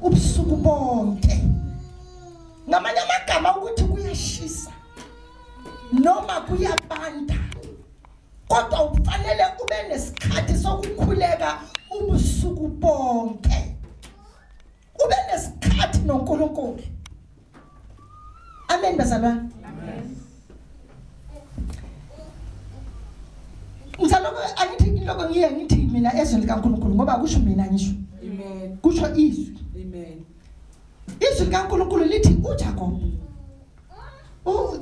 ubusuku bonke. Ngamanye amagama ukuthi kuyashisa noma kuyabanda, kodwa ufanele ube nesikhathi sokukhuleka ubusuku bonke, ube nesikhathi noNkulunkulu. Amen bazalwane. Amen. Ngizaloko angithi lokho ngithi mina ezweni likaNkulunkulu ngoba kusho mina ngisho. Amen. Kusho izwi. Amen. Izwi likaNkulunkulu lithi uJakob.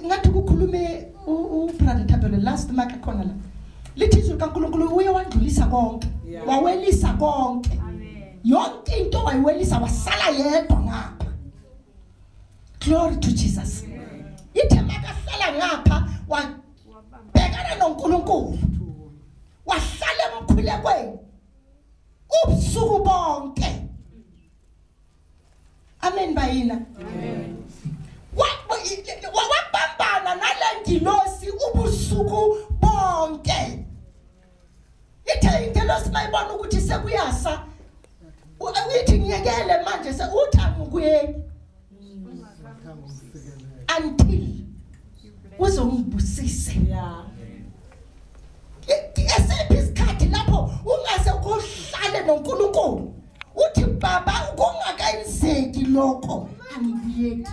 Ngathi kukhulume ubrother Thabelo last mark khona la. Lithi izwi likaNkulunkulu uye wandlulisa konke. Wawelisa konke. Amen. Yonke into wayiwelisa wasala yedwa ngapha. Glory to Jesus. Ithe makahlala ngapha wabhekana noNkulunkulu. Wahlala emkhulekweni ubusuku bonke. Amen bayina. Amen. Wabambana nalengilosi ubusuku bonke. Ithe ingilosi mayibona ukuthi sekuyasa. Uyithi ngiyekele manje uthanga kuye. Until uzongibusise. Yeah. Esiphi isikhathi lapho ungase ukuhlale noNkulunkulu uthi baba ukungakayenzeki lokho angibuyeki.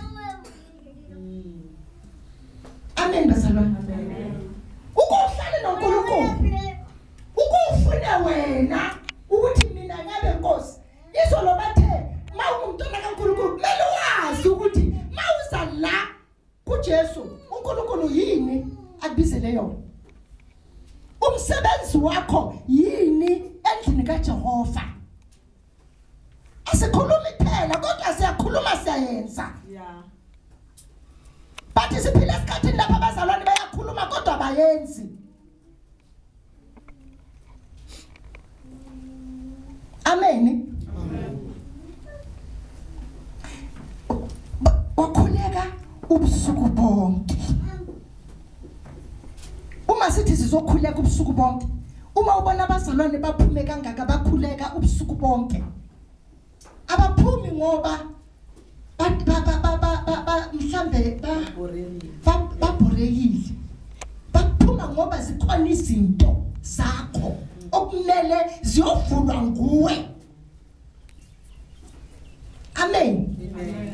Amen bazalwane. Amen. Ukuhlale noNkulunkulu ukufuna wena ukuthi mina ngabe Nkosi izolo bathe mawumntwana kaNkulunkulu kumele wazi ukuthi mawuza la kuJesu uNkulunkulu yini akubizele yona. Umsebenzi wakho yini endlini kaJehova. Asikhulumi phela kodwa siyakhuluma siyayenza. Yeah. Bathi siphila esikhathini lapha abazalwane bayakhuluma kodwa bayenzi. Amen. Amen. Wakhuleka ubusuku bonke. Uma sithi sizokhuleka ubusuku bonke, uma ubona abazalwane baphume kangaka bakhuleka ubusuku bonke, abaphumi ngoba mhlambe baborekile, baphuma ngoba zikhona izinto zakho okumele ziyovulwa nguwe. Amen. Amen.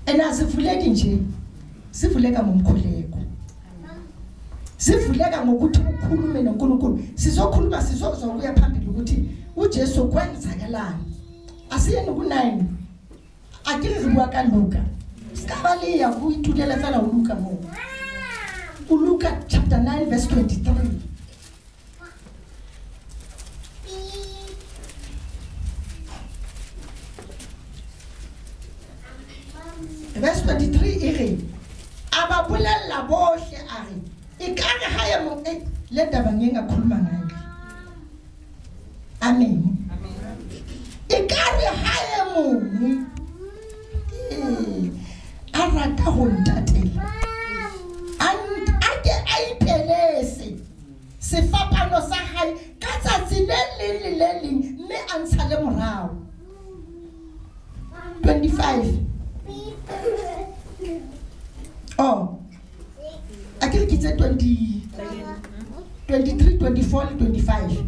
Enazivuleki nje, sivuleka ngomkhuleko. Sivuleka ngokuthi ukhulume noNkulunkulu. Sizokhuluma sizokuya phambili ukuthi uJesu kwenzakalani. Asiyeni ku9. Akiri zibuka kaLuka. Sikabaliya kuyithulela fela uLuka mo. uLuka chapter 9 verse 23. Verse 23 ire ababulala bohle ari ikanye haya mo le ndaba ngingakhuluma ngayo. Amen. Amen. Ikare haya mo arata ho ntatela ake aipelese sefapano sa hae ka tsatsi le leng mme a ntshale morao. 25. Oh, akere kitse 20, 23, 24 le 25.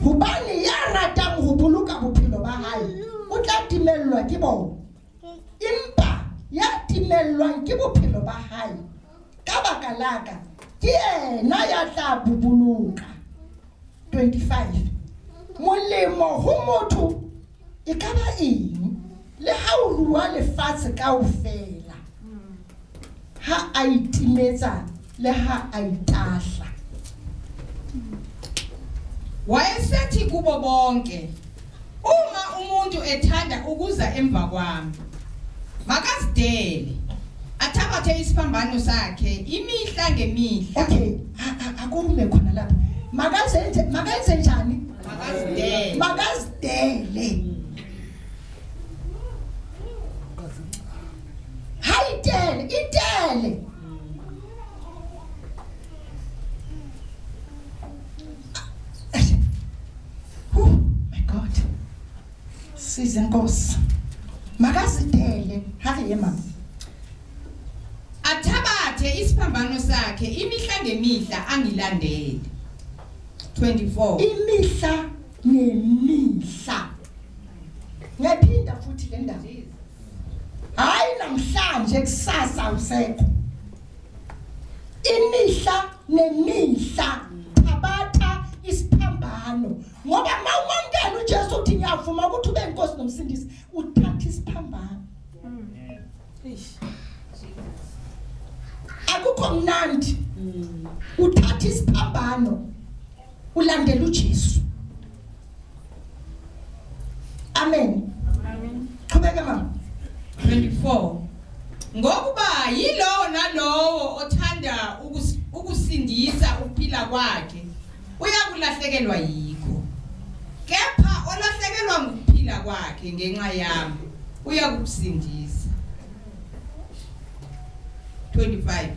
Hobane ya ratang ho boloka bophelo ba hae o tla timellwa ke bona, empa ya timellwang ke bophelo ba hae ka baka laka ke ena ya tla bubuluka. 25. Molemo ho motho e ka ba eng le ha o rua lefatshe kaofela ha a itimetsa le ha a itahla. Wayesethi kubo bonke, uma umuntu ethanda ukuza emva kwami, makazidele athabathe isiphambano sakhe imihla ngemihla. Okay, akume khona lapha. Makayenze njani? Makazidele. Makazidele. Hayitele, itele. Oh my God. Siza Enkosi. Makazidele hayi mama. Athabathe isiphambano sakhe imihla ngemihla angilandele. 24. Imihla nemihla. Ngiyaphinda futhi le ndaba. Hayi namhlanje kusasa usekho. Imihla nemihla thabatha isiphambano. Ngoba mawumamkela uJesu uthi ngiyavuma ukuthi ube inkosi nomsindisi, uthatha isiphambano. Akukho mnandi. Uthatha isiphambano. Ulandela uJesu. Amen. Amen. Qhubeka mama. 24. Ngokuba yilo nalowo othanda ukusindisa ukuphila kwakhe uyakulahlekelwa yikho. Kepha olahlekelwa ngokuphila kwakhe ngenxa yami uyakusindisa. 25.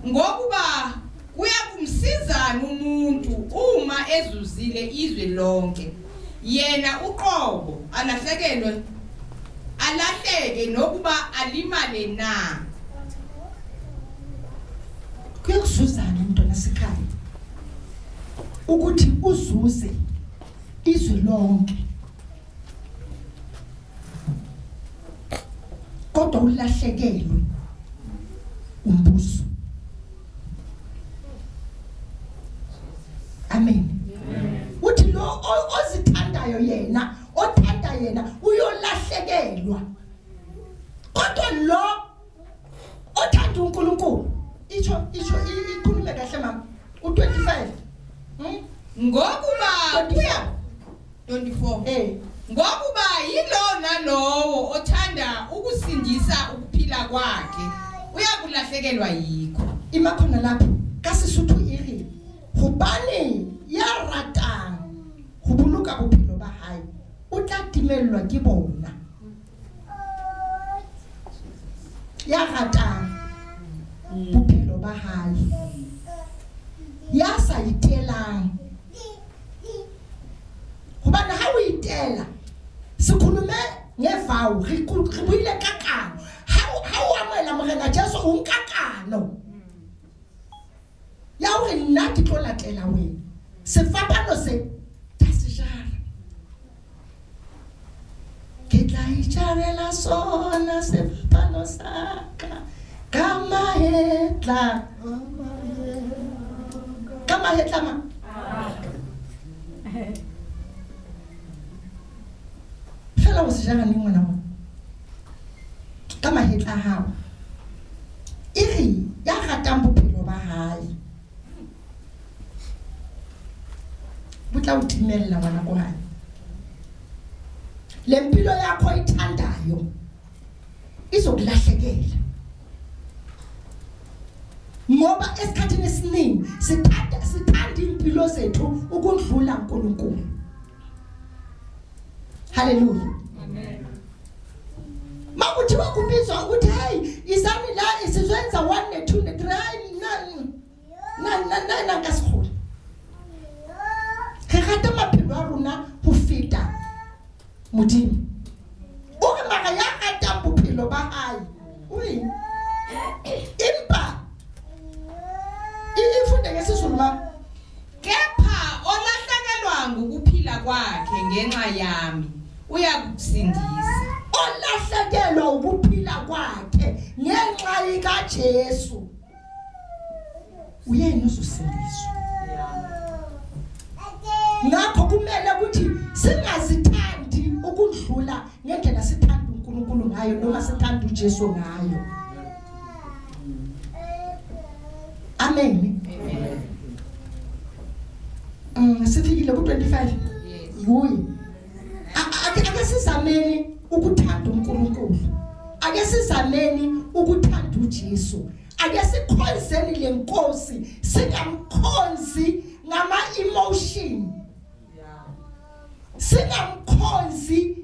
Ngokuba kuyakumsizana umuntu uma ezuzile izwe lonke, yena uqobo alahleke nokuba alimale na. Kuyakusuzana umntwana sekhaya ukuthi uzuze izwe lonke, kodwa ulahlekelwe umbuso. Amen. Uthi lo ozithandayo yena, othanda yena uyolahlekelwa. Kodwa lo othanda uNkulunkulu, icho ikhulume kahle mama. U25. Ngokuba kuya 24. Ngokuba yilo nalowo othanda ukusindisa ukuphila kwakhe uyakulahlekelwa yikho. Imakhona lapho kasisuthu iri hobane ya ratang ho boloka bophelo ba hae o tla timelwa ke bona. Ya ratang bophelo ba hae ya sa itelang, hobane ha o itela sikhulume ngevao re buile kakano. Ha o amela morena Jesu o nkakano ya hore nna ke tlo latela wena. Sefapano se ta se jara, ke tla itjarela sona sefapano saka ka mahetla ma fela o se jara ni ngwana wa ka mahetla hao. Iri ya ratang bophelo ba hae butla utimela ngwana ko hae. Lempilo yakho ithandayo izokulahlekela, ngoba esikhathini esiningi sithanda impilo zethu ukudlula uNkulunkulu. Hallelujah. Amen. Makuthiwa kubizwa ukuthi hey izani la isizwenza 1 ne 2 ne 3 na ngasikhulu. Ke rata maphelo a rona ho feta Modimo. O re mara ya rata bophelo ba hae. Ui. Impa. Ifunde ngesizulu ma. Kepha olahlekelwa ngokuphila kwakhe ngenxa yami uyakusindisa. Olahlekelwa ukuphila kwakhe ngenxa kaJesu uyena uzosindiswa. Ngakho kumele ukuthi singazithandi ukudlula ngendlela sithanda uNkulunkulu ngayo noma sithanda uJesu ngayo. Amen. Sifikile ku 25. Yuyi. Ake sizameni ukuthanda uNkulunkulu. Ake sizameni ukuthanda uJesu. Ake sikhonzeni lenkosi singamkhonzi ngama emotion. Singamkhonzi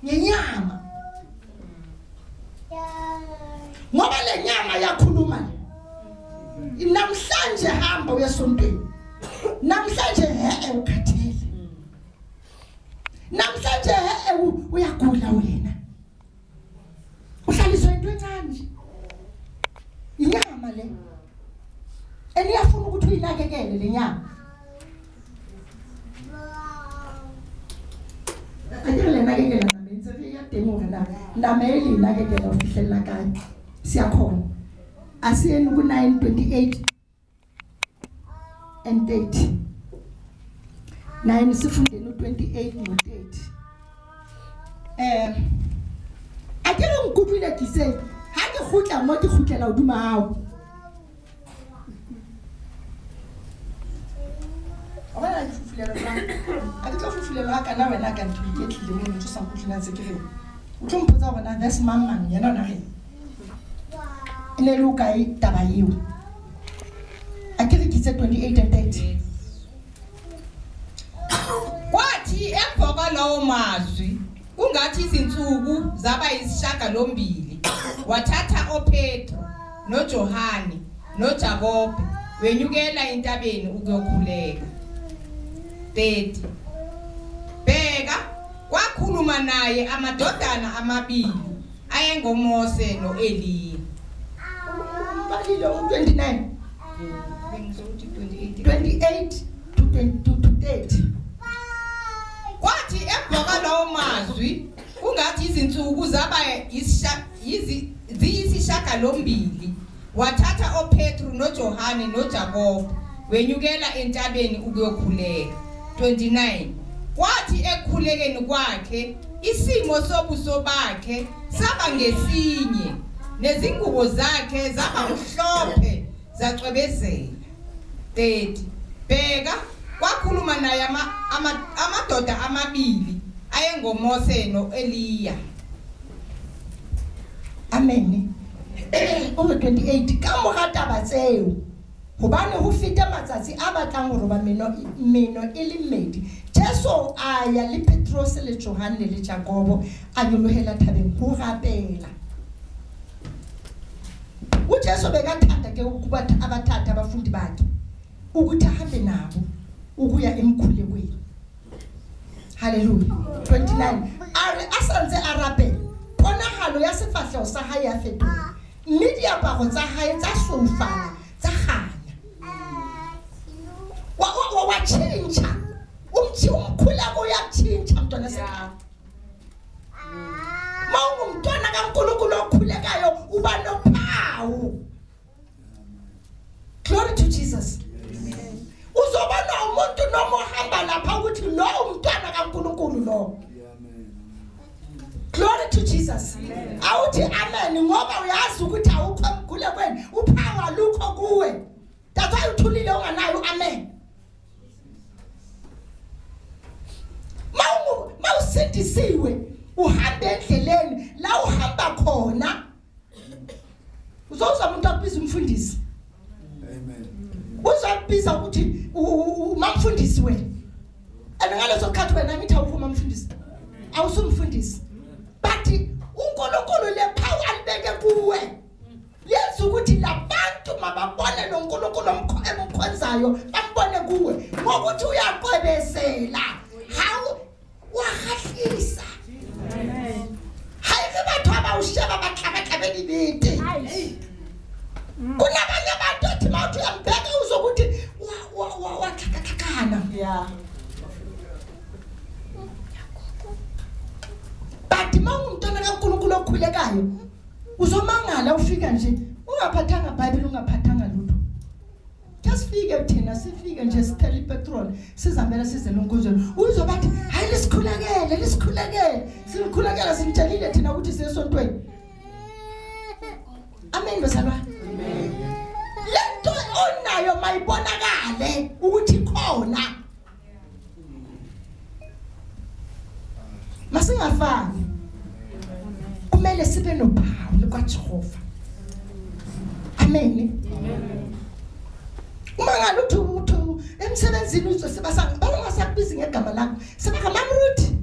ngenyama. Ngoba le nyama yakhuluma. Namhlanje hamba uyasontweni. Namhlanje ukhathele. Namhlanje uyagula wena uhlaliswa into encane nje inyama le eniyafuna ukuthi uyinakekele le nyama akele nakekela nami sefiyademora na nameli nakekela ufihlela kaye siyakhona asiyeni ku 9:28 and 30 9 sifundeni u28 no30 akele ngikutlile kise ha ke khutla mo ke khutlela uduma hao abana difufulela ba a ke tla fufulela ka na wena ka ntwe ke tlile mo ntse sa kutlina tse ke re o tlo mpotsa bona that's mama yena na re ene lo kai taba eo akere kitse 28 and 30 kwathi emva lawo mazwi kungathi izinsuku zaba isishaka lombili wathatha oPetro noJohane noJakobe wenyukela entabeni ukuyokhuleka 30 bheka kwakhuluma naye amadodana amabili ayengoMose noEliya balilo 29 28 to 30 kwathi emva lawo mazwi kungathi izinsuku zaba ziyisishaka lombili wathatha oPetro noJohane noJakobe wenyukela entabeni ukuyokhuleka 29 kwathi ekukhulekeni kwakhe isimo sobuso bakhe saba ngesinye nezingubo zakhe zaba mhlophe zacwebezela 30 bheka kwakhuluma naye amadoda amabili ayengoMose noEliya amen over 28 ka mogata batseo hobane ho feta matsatsi a batlang ho roba meno ile mmedi Jesu aya le Petros le Johane le Jakobo a nyolohela thabeng ho rapela uJesu bekathanda ke ukuba abathatha abafundi bakhe ukuthi ahambe nabo ukuya emkhulekweni haleluya 29 are asanze arabe ponahalo ya sefahleho sa hae ya fetoha mme diaparo tsa hae tsa soufala tsa khanya wa chincha umkhula ko ya chincha mntwana sekhaya mawungu mntwana kaNkulunkulu okhulekayo uba nophawu glory to Jesus uzobona umuntu noma uhamba lapha ukuthi lo umntwana kaNkulunkulu lo glory to Jesus awuthi amen ngoba uyazi ukuthi awukho emkhulekweni uphawu alukho kuwe that's why uthulile unganayo amen mawusindisiwe uhambe endleleni la uhamba khona uzoza umuntu akubiza umfundisi amen uzakubiza ukuthi umamfundisi wena ngaleso khathi wena ngithi awuphuma umfundisi awusumfundisi but uNkulunkulu lephawu alibeke kuwe yenza ukuthi labantu mababone noNkulunkulu emkhonzayo bambone kuwe ngokuthi uyaqwebezela hawu wahahlisa amen hayi ke bathu abawusheba bahlabakhabela ibiti kunabanye abantu athi mawuthi uyambheka uzokuthi wathakathakana yeah but mawumntwana kaNkulunkulu okhulekayo uzomangala ufika nje ungaphathanga iBhayibheli ungaphathanga lutho just fike thina sifike nje sithela ipetrol sizambela size nonkonzweni uzobathi hayi lesikhulekele simkhulekela simtshelile thina ukuthi siyesontweni amen bazalwa amen lento onayo mayibonakale ukuthi khona masingafani kumele sibe nophawu likaJehova amen uma ngaluthi umuntu emsebenzini uzosebasanga bangasakubizi ngegama lakho sebaka mamruthi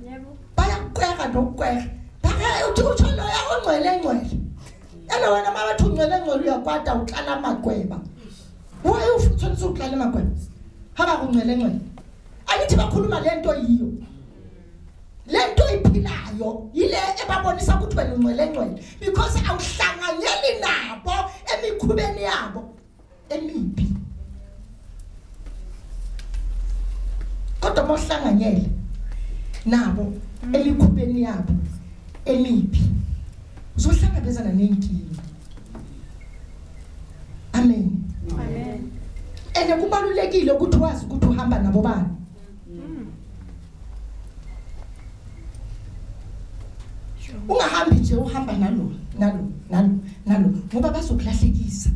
yebo bayakweka nokweka baka uthi utholo ongcwele yana wena mabathi ungcwele uyakwata uqala amagweba waye ufuthonisa uqala amagweba haba kungcwele angithi bakhuluma lento yiyo lento iphilayo yile ebabonisa ukuthi wena ungcwele because awuhlanganyeli nabo emikhubeni yabo emibi. Kodwa mohlanganyele nabo emikhubeni yabo emibi uzohlangabezana nenkinga. Amen. Amen. Ene kubalulekile ukuthi wazi ukuthi uhamba nabo bani. Ungahambi nje uhamba nalo ngoba bazokulahlekisa.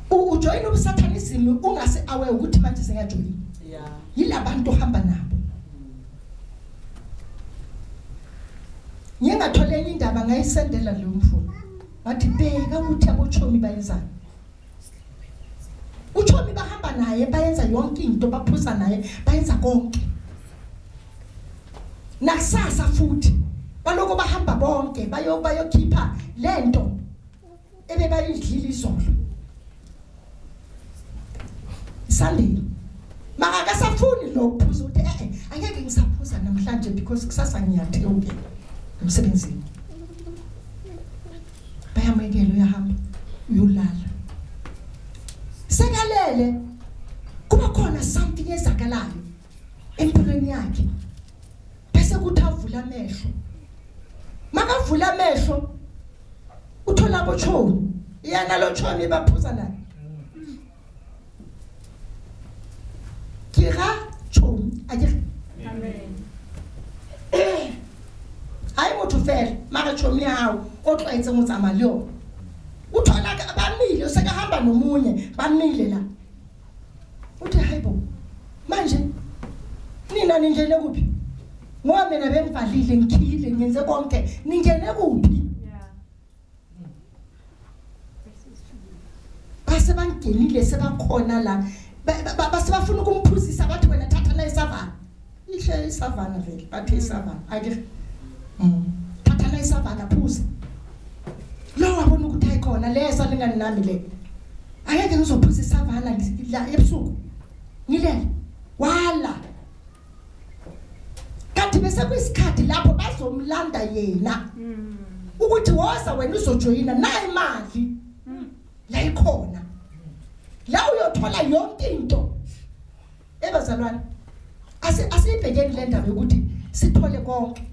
Ujoyina ubusathanism ungase aware ukuthi manje sengajoyina. Yeah. Yilabantu ohamba nabo. Ngingathola enye indaba ngayisendela lo mfundo. Wathi bheka ukuthi abochomi bayenzani. Uchomi bahamba naye bayenza yonke into baphuza naye bayenza konke. Nakusasa futhi baloko bahamba bonke bayokhipha lento ebebayidlila izolo. Sunday makakasafuni lo kuphuza ukuthi angeke ngisaphuza namhlanje because kusasa ngiyatheuke emsebenzini. Bayamekela uyahamba uyolala. Sekalele kuba khona something ezakalayo empilweni yakhe. Bese kuthi avula amehlo. Makavula amehlo uthola abochoni. Yana lo choni baphuza naye. Kira choni aje. Amen. Hayi motho fela mara chomi yawo otlwaetse mo tsamaya leo. Uthola bamile usekahamba nomunye bamile la. Uthi hayibo manje nina ningene kuphi? Ngoba mina bengivalile ngikhile ngenze konke ningene kuphi? Yeah. Base bangenile sebakhona la base bafuna ukumphuzisa bathi wena thatha la isavana. Ihle isavana vele bathi isavana ake thatha la isavana phuza. Lo wabona ukuthi ayikhona lesa lingani nami le. Ayeke ngizophuza isavana la ebusuku. Ngilele wala. Kanti bese kwisikhathi lapho bazomlanda yena. Ukuthi woza wena uzojoyina nayi imali. La ikhona. La uyothola yonke into. Ebazalwane asibhekeni le ndaba ukuthi sithole konke.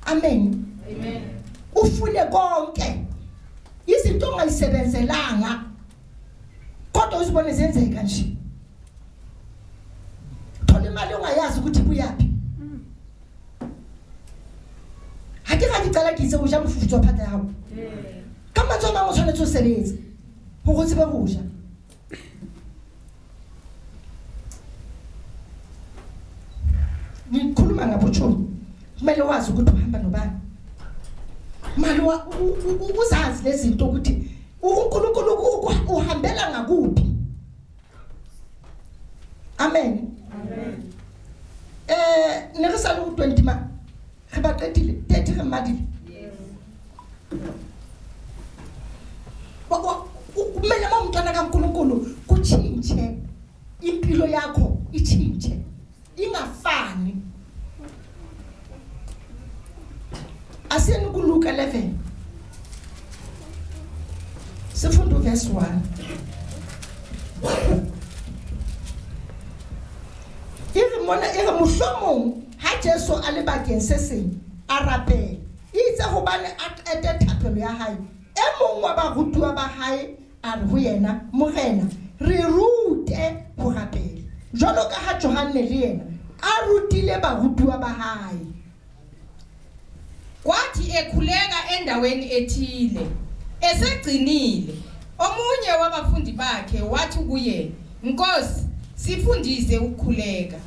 Amen. Amen. Ufune konke. Izinto ongayisebenzelanga kodwa uzibone zenzeka nje. Thola imali ongayazi ukuthi kuyapi. Hakika ngicela kize usha mfutho phatha yawo. Kama nzoma ngotshwanetse usebenze. Ukuthi bekusha. Ngikhuluma ngabochomi. Kumele wazi ukuthi uhamba nobani. Mali uzazi lezinto ukuthi uNkulunkulu uhambela ngakuphi. Amen. Amen. Neresalo 20 ma. Gebaqedile 30 gemadile. Yes. Kumele umntwana kaNkulunkulu kuchinje impilo yakho ichinje ingafani. Asiyeni kuLuka 11 sifunda verse 1. Ere mohlomong ha Jesu a le bakeng se seng a rapela itse hobane a qete thapelo ya hae e mong wa barutuwa ba hae a re ho yena morena re rute ho rapela jwalo ka ha Johane le yena a rutile barutuwa ba hae. Kwathi ekhuleka endaweni ethile esegcinile omunye wabafundi bakhe wathi kuye, Nkosi sifundise ukukhuleka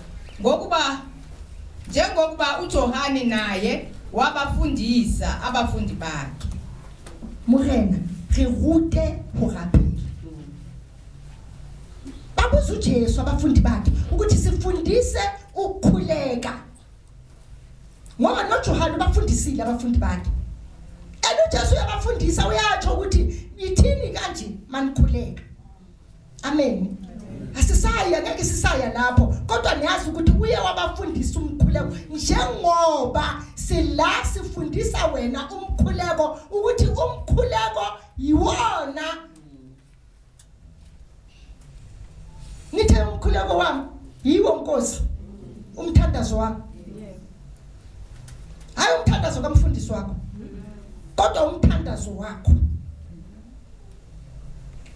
njengokuba uJohane naye wabafundisa abafundi bakhe. Morena re rute ho rapela. Babuza uJesu abafundi bakhe ukuthi sifundise ukukhuleka. Ngoba noJohane bafundisile abafundi bakhe. uJesu uyabafundisa uyatsho ukuthi ithini kanje manikhuleka. Amen. asisaya ngeke sisaya lapho kodwa niyazi ukuthi uye wabafundisa umkhuleko njengoba sila sifundisa wena umkhuleko ukuthi umkhuleko yiwona nithe umkhuleko wami yiwo Nkosi umthandazo wami hayi umthandazo kamfundisi wakho kodwa umthandazo wakho.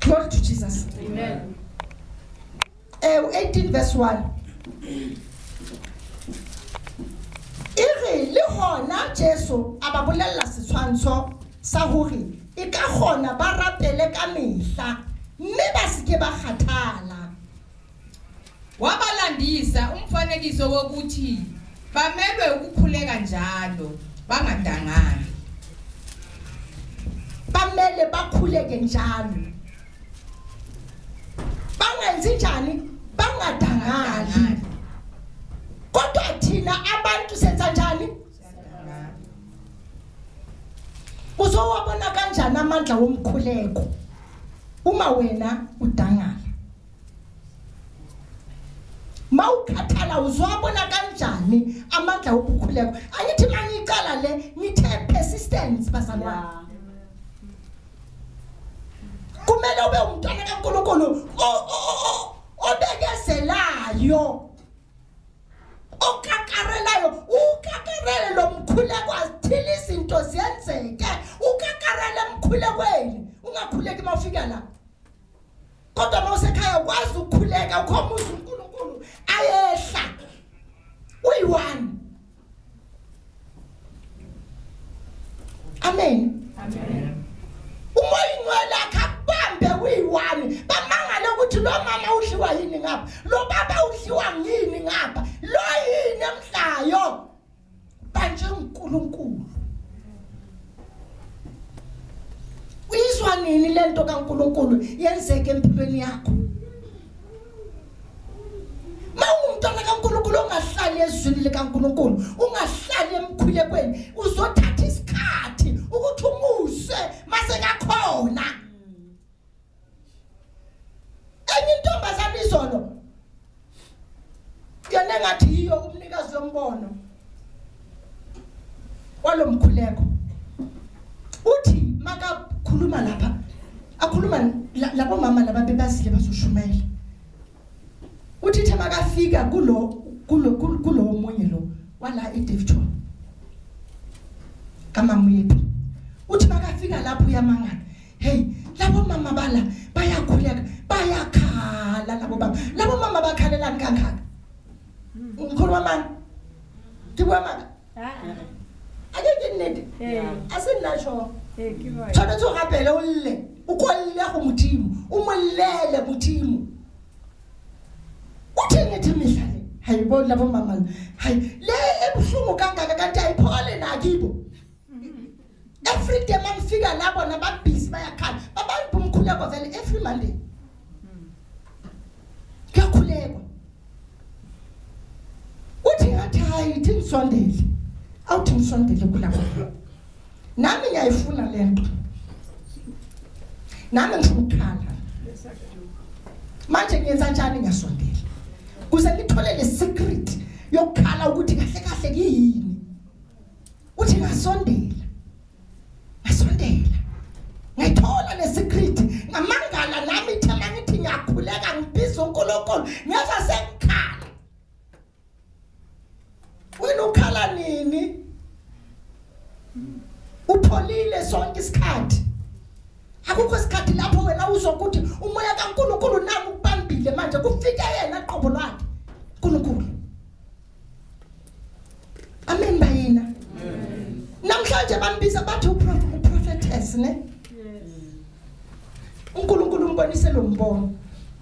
Glory to Jesus. Amen. 18 verse 1. Iri le hona Jesu ababolella setshwantsho sa hore e ka gona ba rapele ka mehla mme ba seke ba kgathala. Wabalandisa umfanekiso wokuthi bamelwe ukukhuleka njalo bangadangani. Bamele bakhuleke njalo. Bangenzi njani? Bangadangani. Kodwa thina abantu senza njani? Uzowabona kanjani amandla womkhuleko uma wena udangala? Mawukhathala uzowabona kanjani amandla wokukhuleko? Angithi mangiqala le ngithe persistence bazalwane. Kumele ube umntwana kaNkulunkulu obekezelayo okakarelayo ukakarele lo mkhuleko azithile izinto ziyenzeke ukakarele emkhulekweni ungakhuleki mawufika la kodwa mawusekhaya ukwazi ukukhuleka ukhomuza uNkulunkulu ayehla uyi-1. Amen. Amen. Umoya ingcwele akabambe uyi-1 bamangale ukuthi lo mama udliwa yini ngapha lo baba udliwa yini ngapha lo yini emhlayo banje uNkulunkulu. Uyizwa nini lento kaNkulunkulu yenzeke empilweni yakho? Mawumntwana kaNkulunkulu ungahlali ezwini likaNkulunkulu ungahlali emkhulekweni uzothatha isikhathi ukuthi umuse mase kakhona. Enye intombazana izolo yona ngathi yiyo umnikazi wombono walomkhuleko uthi makakhuluma lapha akhuluma labo mama laba bebasile bazoshumayela uthi thema kafika kulo omunye lo wala eDevton kama yethu uthi makafika lapho uyamangala hey labo mama bala bayakhuleka bayakhala labo mama bakhalelani kangaka ngikhuluma mama ngibona mama ake nedi asinasho tsona tso gapela ulle ukolle go modimo umolele modimo uthi mihlale hayibo labo mama hayi le ebuhlungu kangaka kanti ayiphole nakibo every day mangifika lapho nababhizi bayakhala babantu umkhuleko vele every Monday kuyakhulekwa uthi ngathi hayi ithi ngisondele awuthi ngisondele kulapho nami ngiyayifuna lento nami ngifukhala manje ngiyenza njani ngiyasondela kuze ngithole le secret yokukhala ukuthi kahle kahle kuyini uthi ngasondela ngithola le secret ngamangala nami thema ngithi ngiyakhuleka ngibhiza uNkulunkulu ngiyaza sengikhala wena ukhala nini upholile sonke isikhathi akukho isikhathi lapho wena uzokuthi umoya kaNkulunkulu nami ukubambile manje kufike yena qobo lwakhe uNkulunkulu. Amen bayina. Namhlanje bambiza bathi uprophetess ne? uNkulunkulu umbonise lo mbono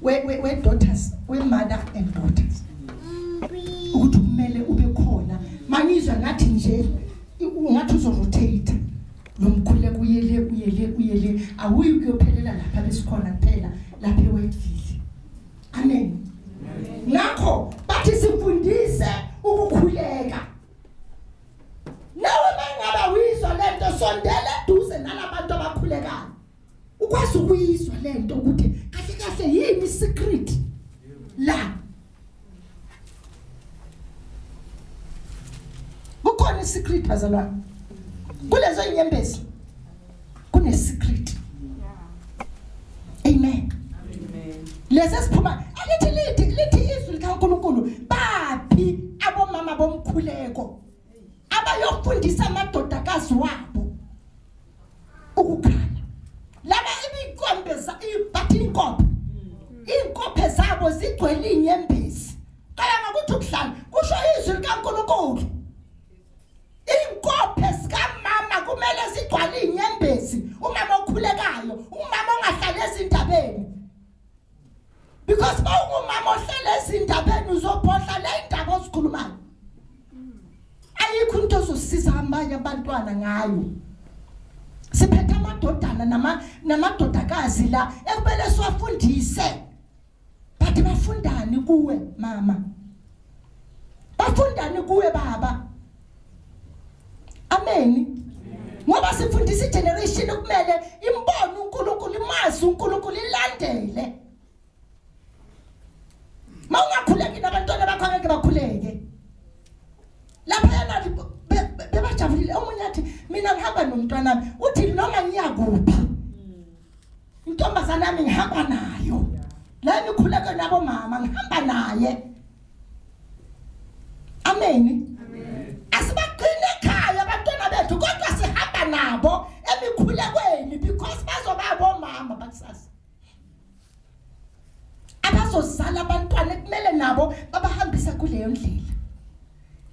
we daughters we mother and daughters ukuthi kumele ube khona manizwa ngathi nje ungathi uzorotate lo mkhuleko uyele awuyi ukuyophelela lapha besikhona kuphela lapha eWhiteville. Amen. Nakho bathi sifundise ukukhuleka nawe mangaba uyizwa lento sondela eduze nalabantu abakhulekayo ukwazi ukuyizwa lento ukuthi kahle kahle yini secret khona isecret bazalwane kulezo inyembezi kune-secret. Amen. Lezi siphuma lithi izwi likaNkulunkulu baphi abomama bomkhuleko abayofundisa amadodakazi wabo ukukhala. Laba iinkophe zabo zigcwele inyembezi. Kaya ngakuthi ukuhlala kusho izwi likaNkulunkulu. Iinkophe zikamama kumele zigcwale inyembezi. Umama okhulekayo, umama ongahlali ezindabeni. Because mawungumama ohlala ezindabeni uzobhodla le indaba ozikhulumayo. Ayikho into ozosiza abanye abantwana ngayo. Siphethe amadodana namadodakazi la ekubele siwafundise. Bathi bafundani kuwe mama? Bafundani kuwe baba? Amen. Ngoba sifundisa igeneration kumele imbone uNkulunkulu, imazi uNkulunkulu, ilandele. Mawungakhuleki nabantwana bakho ngeke bakhuleke. Lapha yana bebajabulile. Omunye athi mina ngihamba nomntwana nami. Uthi noma ngiyakuphi intombazana yami ngihamba nayo. La nikhuleka nabo mama ngihamba naye. Amen. Asibaqine ekhaya abantwana bethu kodwa sihamba nabo emikhulekweni because bazoba bomama bakusasa. Abazozala abantwana kumele nabo babahambisa kuleyo ndlela.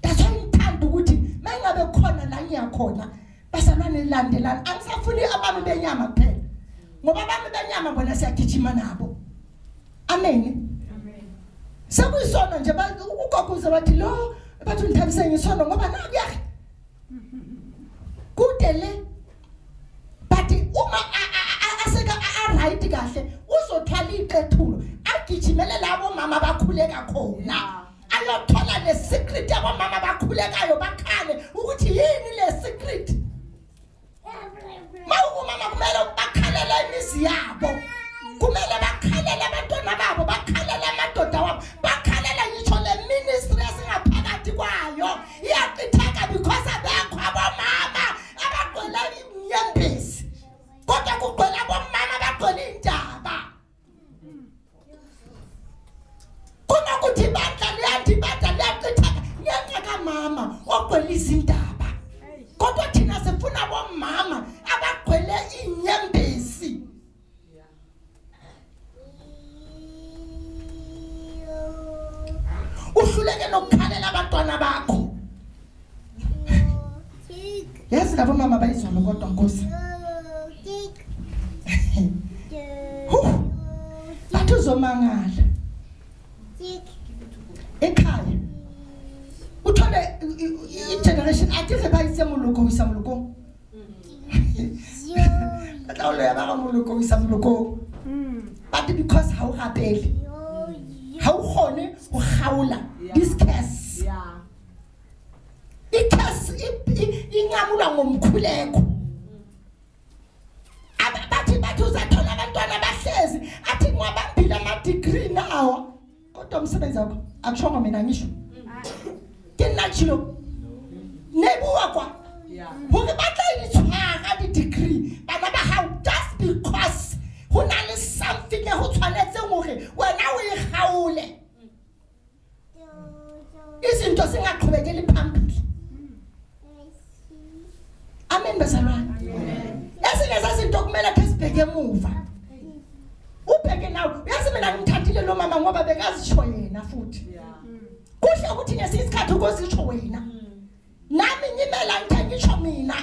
That's why ngithanda ukuthi mangabe khona la ngiyakhona basalwane landelana. Angisafuni abami benyama kuphela. Ngoba abami benyama bona siyagijima nabo. Amen. Sekuyisona nje ugoguze bathi lo bathi ngithabise ngisona ngoba naku yakhe. Kudele bathi uma aseka right kahle uzothwala iqethulo agijimele labo mama bakhuleka khona. Ayothola le secret yabo mama bakhulekayo bakhale ukuthi yini le secret. Mama kumele bakhalele imizi yabo. Kumele bakhalele abantwana babo, bakhalele amadoda wabo, bakhalele ngisho le ministry esingaphakathi kwayo. Iyaqitheka because abekho abomama abagcwele inyembezi. Kodwa kugcwele abomama abagcwele indaba. Kunokuthi ibandla liyaqitheka ngenxa kamama ogcwele izindaba. Kodwa thina sifuna abomama abagcwele inyembezi. Uhluleke nokukhalela abantwana bakho. Yazi labo mama bayizona kodwa Nkosi. Bathi uzomangala. Ekhaya. Uthole i-generation athi bayisemuluko uyisamuluko. Batawule yabakamuluko uyisamuluko. But because how rapeli. How khone ukhawula this case. Icase ingamula ngomkhuleko. Bathi uzathola abantwana bahlezi athi ngwabambile ama-degree nawo. Kodwa umsebenzi wakho akushongo mina ngisho. Kenachilo. Nebuwa kwa. Hoke batla itshwara di-degree. Bana ba how just because hona le something ho tshwanetse hore wena o ikhaule. Izinto singaqhubekeli phambili. Amen bazalwane. Ezinye zazinto kumele ke sibheke emuva. Ubheke nawe uyazi mina ngithathile lo mama ngoba bekazisho yena futhi. Kuhle ukuthi ngesikhathi ukuzisho wena. Nami ngimela ngithe ngisho mina